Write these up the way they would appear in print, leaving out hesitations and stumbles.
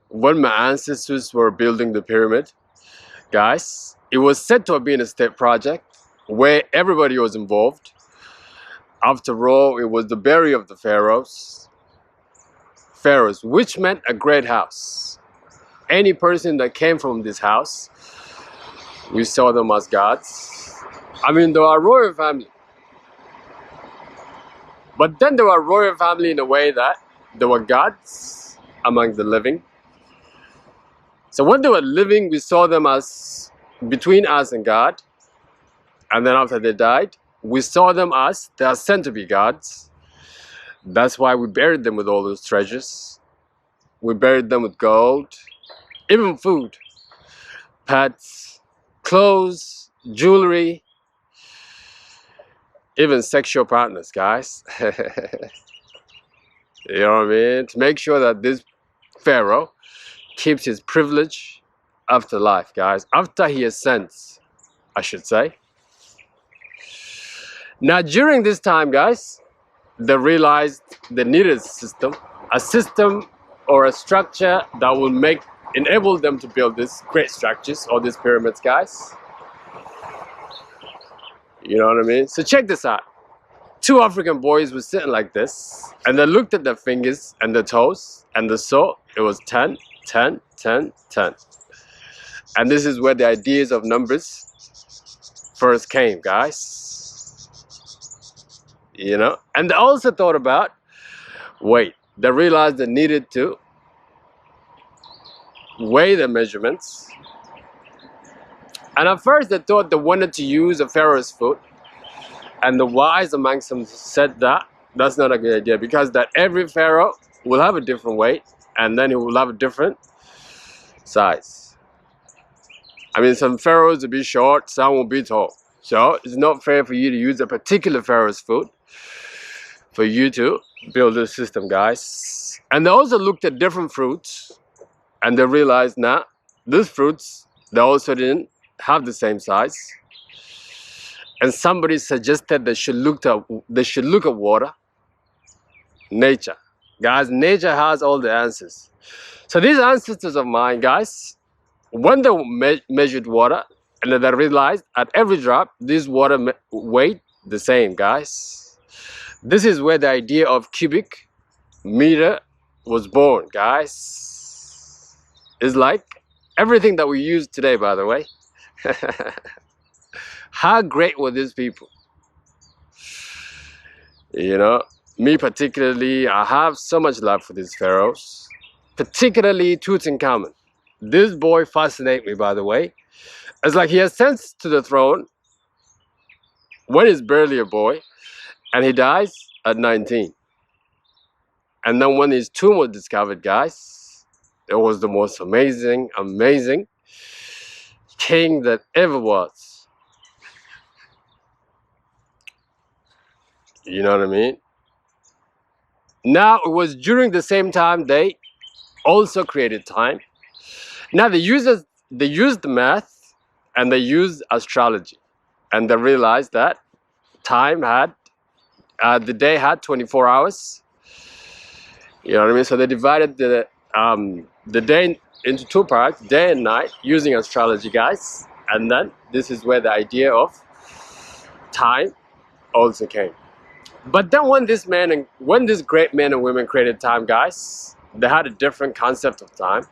When my ancestors were building the pyramid, guys, it was said to have been a state project where everybody was involved. After all, it was the burial of the pharaohs, which meant a great house. Any person that came from this house, we saw them as gods. I mean, they were a royal family, but then they were a royal family in a way that they were gods among the living. So when they were living, we saw them as between us and God. And then after they died, we saw them as they are sent to be gods. That's why we buried them with all those treasures. We buried them with gold, even food, pets, clothes, jewelry, even sexual partners, guys. You know what I mean? To make sure that this pharaoh keeps his privilege after life, guys. After he ascends, I should say. Now, during this time, guys, they realized they needed a system or a structure that will enable them to build these great structures or these pyramids, guys. You know what I mean? So check this out. Two African boys were sitting like this, and they looked at their fingers and their toes, and they saw it was 10, 10, 10, 10. And this is where the ideas of numbers first came, guys. You know? And they also thought about, wait, they realized they needed to weigh the measurements. And at first they thought they wanted to use a pharaoh's foot. And the wise amongst them said that that's not a good idea, because that every pharaoh will have a different weight, and then he will have a different size. I mean, some pharaohs will be short, some will be tall. So it's not fair for you to use a particular pharaoh's foot for you to build this system, guys. And they also looked at different fruits, and they realized now these fruits, they also didn't have the same size. And somebody suggested they should look at water, nature. Guys, nature has all the answers. So these ancestors of mine, guys, when they measured water, and then they realized at every drop, this water weighed the same, guys. This is where the idea of cubic meter was born, guys. It's like everything that we use today, by the way. How great were these people? You know, me particularly, I have so much love for these pharaohs, particularly Tutankhamun. This boy fascinates me, by the way. It's like he ascends to the throne when he's barely a boy, and he dies at 19. And then when his tomb was discovered, guys, it was the most amazing king that ever was. You know what I mean? Now, it was during the same time they also created time. Now, they used the math, and they used astrology. And they realized that the day had 24 hours. You know what I mean? So they divided the day into two parts, day and night, using astrology, guys. And then this is where the idea of time also came. But then when these great men and women created time, guys, they had a different concept of time.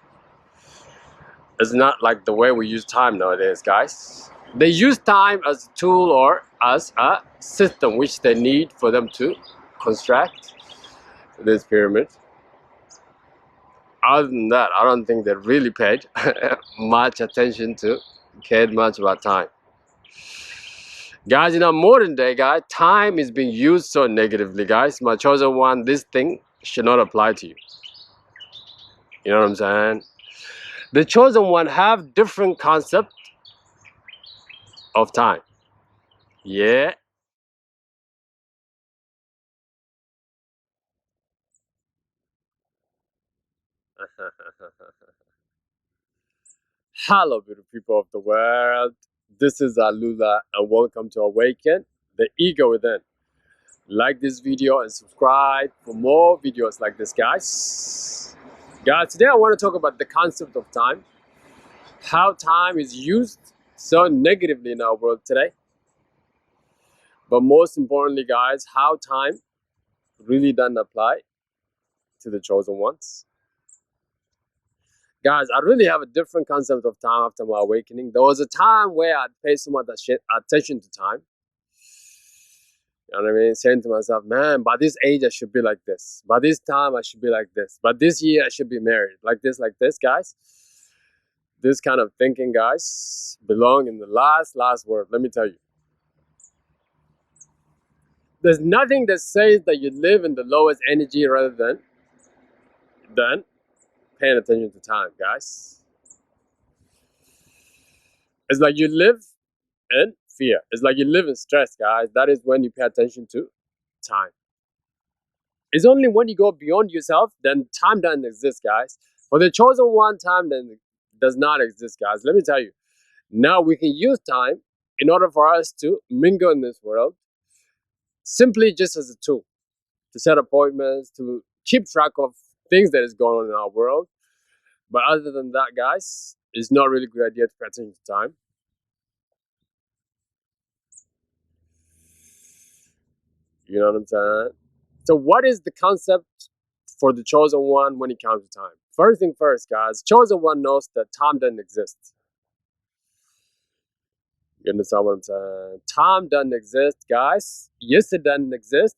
It's not like the way we use time nowadays, guys. They use time as a tool or as a system which they need for them to construct this pyramid. Other than that, I don't think they really paid much attention to, cared much about time. Guys, in our modern day, guys, time is being used so negatively, guys. My chosen one, this thing should not apply to you. You know what I'm saying? The chosen one have different concept of time. Yeah. Hello, beautiful people of the world. This is Alula, and welcome to Awaken the Ego Within. Like this video and subscribe for more videos like this, guys. Guys, today I want to talk about the concept of time, how time is used so negatively in our world today, but most importantly, guys, how time really doesn't apply to the chosen ones. Guys, I really have a different concept of time after my awakening. There was a time where I'd pay so much attention to time. You know what I mean? Saying to myself, man, by this age, I should be like this. By this time, I should be like this. By this year, I should be married. Like this, guys. This kind of thinking, guys, belong in the last word. Let me tell you. There's nothing that says that you live in the lowest energy rather than paying attention to time, guys. It's like you live in fear. It's like you live in stress, guys. That is when you pay attention to time. It's only when you go beyond yourself, then time doesn't exist, guys. For the chosen one, time then does not exist, guys. Let me tell you. Now we can use time in order for us to mingle in this world, simply just as a tool to set appointments, to keep track of things that is going on in our world. But other than that, guys, it's not really a good idea to pay attention to time. You know what I'm saying? So what is the concept for the chosen one when it comes to time? First thing first, guys, chosen one knows that time doesn't exist. You understand what I'm saying? Time doesn't exist, guys. Yesterday doesn't exist.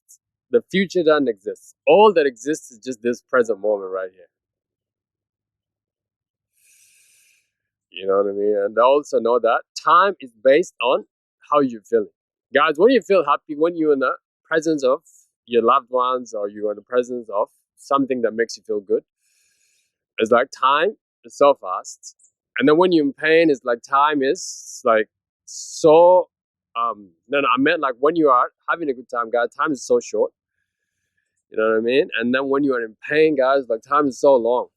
The future doesn't exist. All that exists is just this present moment right here. You know what I mean? And they also know that time is based on how you're feeling. Guys, when you feel happy, when you're in the presence of your loved ones or you're in the presence of something that makes you feel good, it's like time is so fast. And then when you're in pain, it's like time is like so no, I meant like when you are having a good time, guys, time is so short. You know what I mean? And then when you are in pain, guys, like time is so long.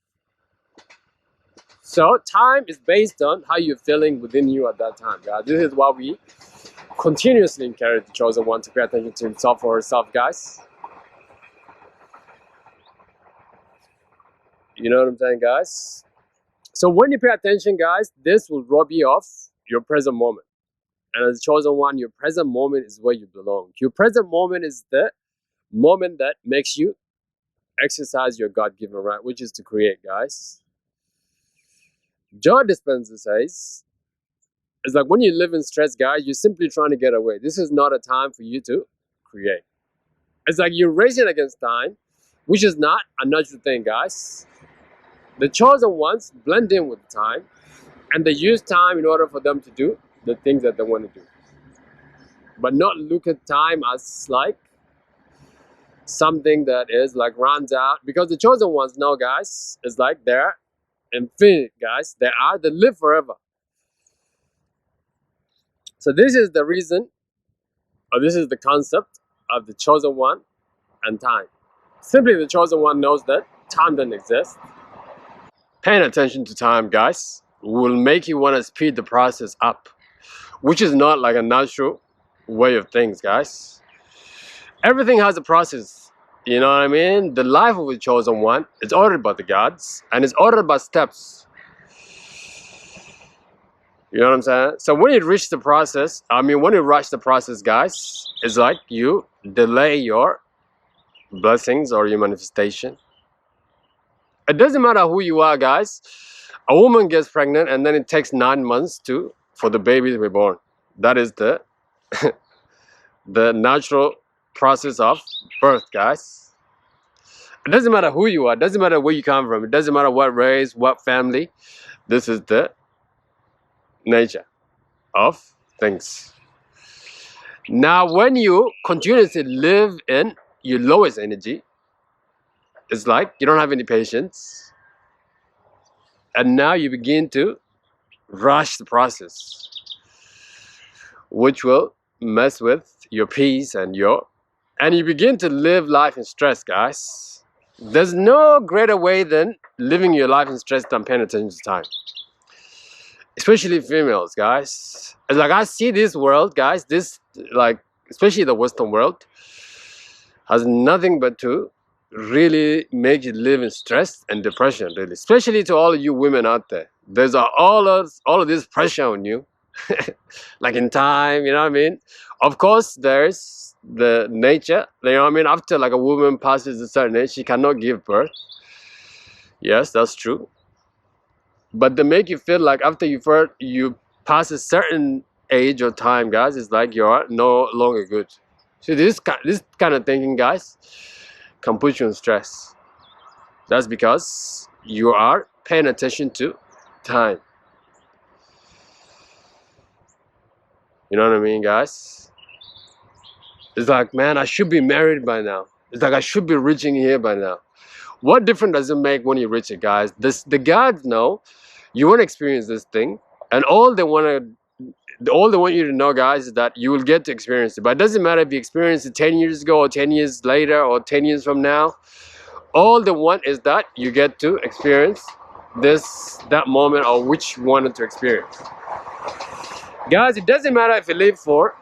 So time is based on how you're feeling within you at that time, guys. This is why we continuously encourage the chosen one to pay attention to himself or herself, guys. You know what I'm saying, guys? So when you pay attention, guys, this will rob you of your present moment. And as the chosen one, your present moment is where you belong. Your present moment is the moment that makes you exercise your God-given right, which is to create, guys. Joe Dispenza says, it's like when you live in stress, guys, you're simply trying to get away. This is not a time for you to create. It's like you're racing against time, which is not a natural thing, guys. The chosen ones blend in with time, and they use time in order for them to do the things that they want to do. But not look at time as like something that is like runs out. Because the chosen ones know, guys, it's like they're infinite, guys. They live forever. So this is the reason, or this is the concept of the chosen one and time. Simply the chosen one knows that time doesn't exist. Paying attention to time, guys, will make you want to speed the process up, which is not like a natural way of things, guys. Everything has a process. You know what I mean? The life of the chosen one is ordered by the gods, and it's ordered by steps. You know what I'm saying? So when you reach the process, when you rush the process, guys, it's like you delay your blessings or your manifestation. It doesn't matter who you are, guys. A woman gets pregnant and then it takes 9 months for the baby to be born. That is the the natural process of birth, guys. It doesn't matter who you are. It doesn't matter where you come from. It doesn't matter what race, what family. This is the nature of things. Now, when you continuously live in your lowest energy, it's like you don't have any patience. And now you begin to rush the process, which will mess with your peace and you begin to live life in stress, guys. There's no greater way than living your life in stress than paying attention to time. Especially females, guys. It's like I see this world, guys, especially the Western world. has nothing but to really make you live in stress and depression, really. Especially to all of you women out there. There's all of this pressure on you. Like in time, you know what I mean? Of course, there's the nature, you know what I mean? After like a woman passes a certain age, she cannot give birth. Yes, that's true. But they make you feel like after you pass a certain age or time, guys, it's like you're no longer good. So this kind of thinking, guys, can put you in stress. That's because you are paying attention to time. You know what I mean, guys? It's like, man, I should be married by now. It's like I should be reaching here by now. What difference does it make when you reach it, guys? The gods know you want to experience this thing, and all they want you to know, guys, is that you will get to experience it. But it doesn't matter if you experienced it 10 years ago or 10 years later or 10 years from now. All they want is that you get to experience that moment or which you wanted to experience. Guys, it doesn't matter if you live for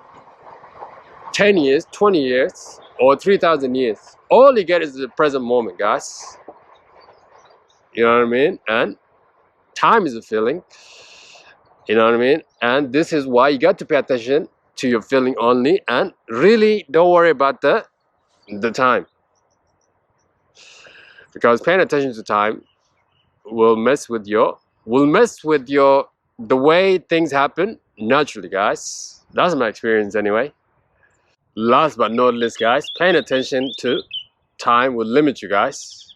10 years, 20 years, or 3,000 years. All you get is the present moment, guys. You know what I mean? And time is a feeling. You know what I mean? And this is why you got to pay attention to your feeling only, and really don't worry about the time. Because paying attention to time will mess with the way things happen naturally, guys. That's my experience anyway. Last but not least, guys, paying attention to time will limit you, guys.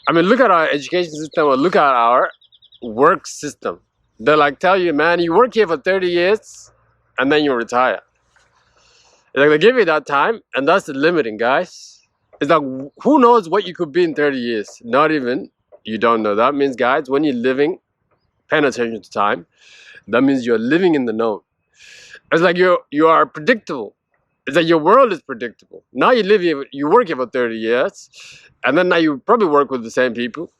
I mean, look at our education system or look at our work system. They like tell you, man, you work here for 30 years and then you retire. It's like they give you that time, and that's the limiting, guys. It's like, who knows what you could be in 30 years? Not even, you don't know. That means, guys, when you're living, paying attention to time, that means you're living in the known. It's like you are predictable. It's like your world is predictable. Now you live here, you work here for 30 years, and then now you probably work with the same people,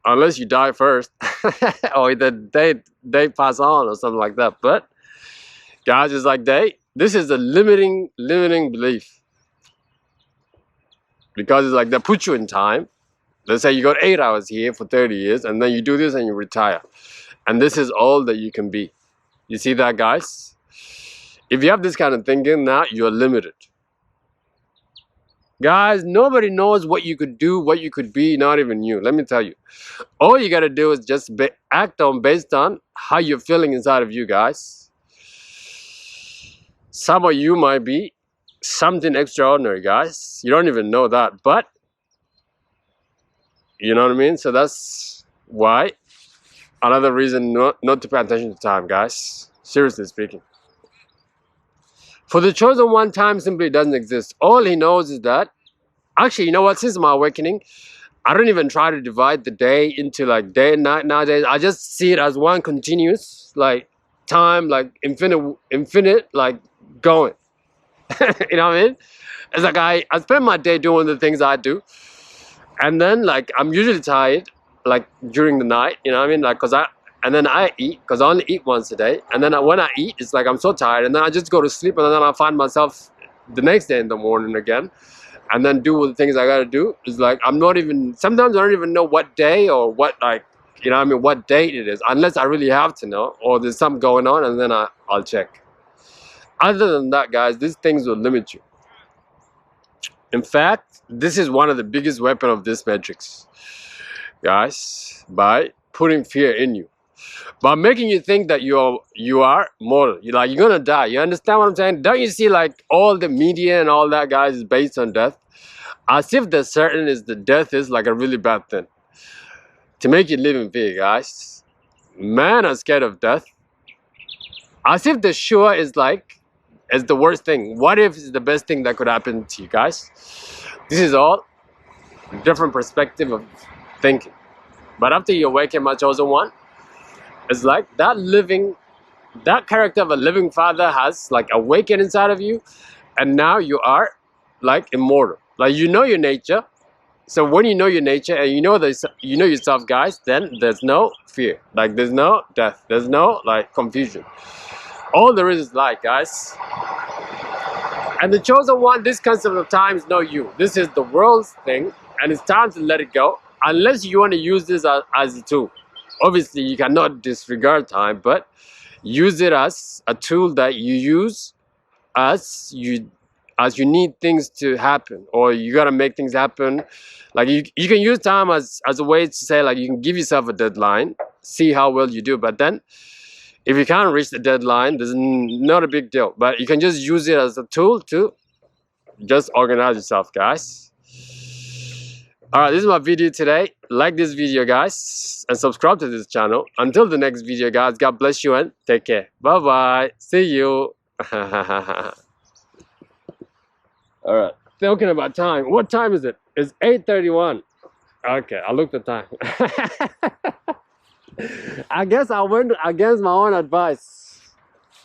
unless you die first, or they pass on or something like that. But guys, it's like this is a limiting belief, because it's like they put you in time. Let's say you got 8 hours here for 30 years, and then you do this and you retire, and this is all that you can be. You see that, guys? If you have this kind of thinking, now you're limited. Guys, nobody knows what you could do, what you could be, not even you. Let me tell you. All you got to do is just act on based on how you're feeling inside of you, guys. Some of you might be something extraordinary, guys. You don't even know that, but you know what I mean? So that's why another reason not to pay attention to time, guys. Seriously speaking. For the chosen one, time simply doesn't exist. All he knows is that, actually, you know what? Since my awakening, I don't even try to divide the day into like day and night nowadays. I just see it as one continuous, like time, like infinite, like going. You know what I mean? It's like I spend my day doing the things I do, and then like I'm usually tired, like during the night. You know what I mean? Like and then I eat, because I only eat once a day. And then when I eat, it's like I'm so tired. And then I just go to sleep. And then I find myself the next day in the morning again. And then do the things I got to do. It's like sometimes I don't even know what day or what, like, you know what I mean, what date it is. Unless I really have to know. Or there's something going on, and then I'll check. Other than that, guys, these things will limit you. In fact, this is one of the biggest weapons of this matrix. Guys, by putting fear in you. By making you think that you are mortal. You're gonna die. You understand what I'm saying? Don't you see, like, all the media and all that, guys, is based on death? As if the certain is the death is like a really bad thing. To make you live in fear, guys. Man are scared of death. As if the sure is the worst thing. What if it's the best thing that could happen to you, guys? This is all different perspective of thinking. But after you awaken, my chosen one, it's like that character of a living father has like awakened inside of you, and now you are like immortal. Like, you know your nature. So when you know your nature and you know yourself, guys, then there's no fear. Like, there's no death. There's no like confusion. All there is light, guys. And the chosen one, this concept of time is not you. This is the world's thing, and it's time to let it go. Unless you want to use this as a tool. Obviously, you cannot disregard time, but use it as a tool that you use as you need things to happen, or you gotta make things happen. Like you can use time as a way to say, like, you can give yourself a deadline, see how well you do, but then if you can't reach the deadline, there's not a big deal. But you can just use it as a tool to just organize yourself, guys. All right, this is my video today. Like this video, guys, and subscribe to this channel. Until the next video, guys, God bless you and take care. Bye bye, see you. All right, talking about time, what time is it? It's 8:31. Okay, I looked at time. I guess I went against my own advice.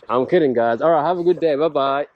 I'm kidding, guys. All right, have a good day. Bye bye.